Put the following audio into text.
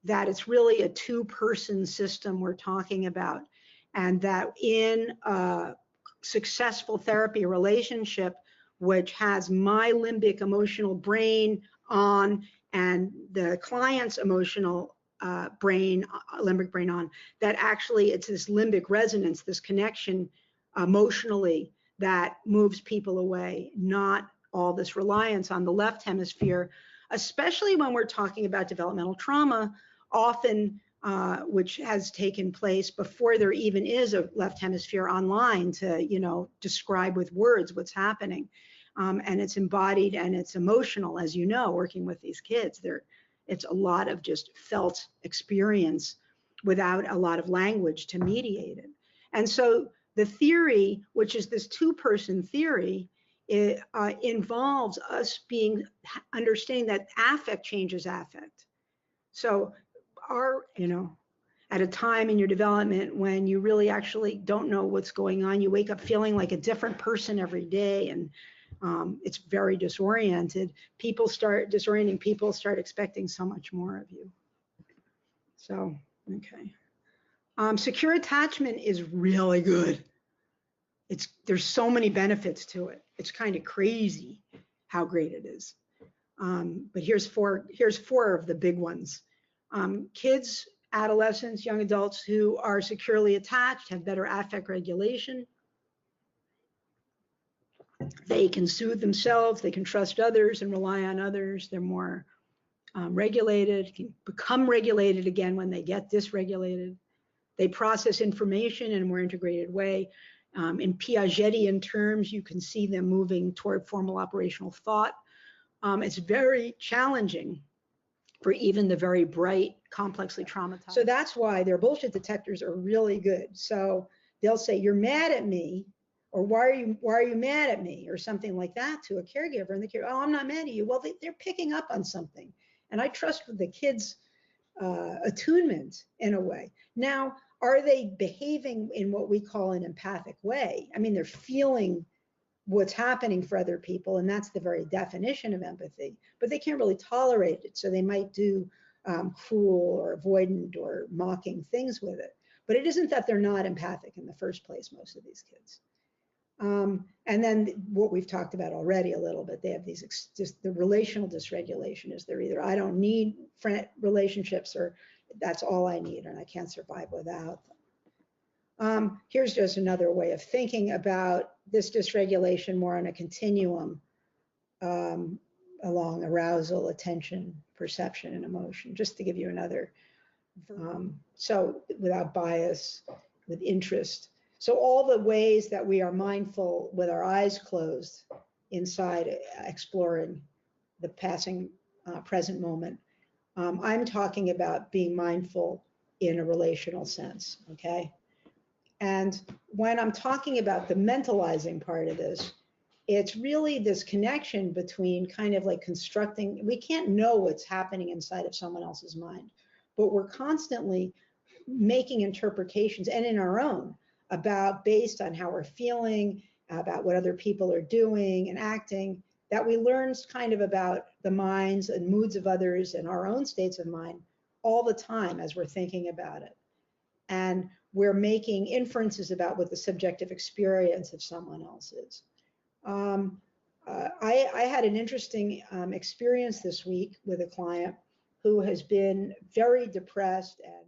that it's really a two-person system we're talking about, and that in a successful therapy relationship, which has my limbic emotional brain on and the client's emotional brain, limbic brain on, that actually it's this limbic resonance, this connection emotionally that moves people away, not all this reliance on the left hemisphere, especially when we're talking about developmental trauma, often which has taken place before there even is a left hemisphere online to, you know, describe with words what's happening. And it's embodied and it's emotional, as you know, working with these kids. It's a lot of just felt experience without a lot of language to mediate it. And so the theory, which is this two-person theory, it involves us understanding that affect changes affect. So you know, at a time in your development when you really actually don't know what's going on, you wake up feeling like a different person every day, and it's very disoriented. People start expecting so much more of you. So, okay. Secure attachment is really good. There's so many benefits to it. It's kind of crazy how great it is. But here's four of the big ones. Kids, adolescents, young adults who are securely attached have better affect regulation. They can soothe themselves, they can trust others and rely on others. They're more regulated, can become regulated again when they get dysregulated. They process information in a more integrated way. In Piagetian terms, you can see them moving toward formal operational thought. It's very challenging for even the very bright, complexly traumatized. So that's why their bullshit detectors are really good. So they'll say, "You're mad at me," or why are you mad at me, or something like that to a caregiver, and the caregiver, "Oh, I'm not mad at you." Well, they're picking up on something, and I trust the kids' attunement in a way. Now, are they behaving in what we call an empathic way? I mean, they're feeling what's happening for other people, and that's the very definition of empathy, but they can't really tolerate it, so they might do cruel or avoidant or mocking things with it. But it isn't that they're not empathic in the first place, most of these kids. And then what we've talked about already a little bit, they have these, just the relational dysregulation is they're either, I don't need relationships, or that's all I need and I can't survive without them. Here's just another way of thinking about this dysregulation more on a continuum along arousal, attention, perception, and emotion, just to give you another. So without bias, with interest. So all the ways that we are mindful with our eyes closed inside, exploring the passing present moment. I'm talking about being mindful in a relational sense, okay? And when I'm talking about the mentalizing part of this, it's really this connection between kind of like constructing, we can't know what's happening inside of someone else's mind, but we're constantly making interpretations, and in our own, about based on how we're feeling, about what other people are doing and acting, that we learn kind of about the minds and moods of others and our own states of mind all the time as we're thinking about it. And we're making inferences about what the subjective experience of someone else is. I had an interesting experience this week with a client who has been very depressed and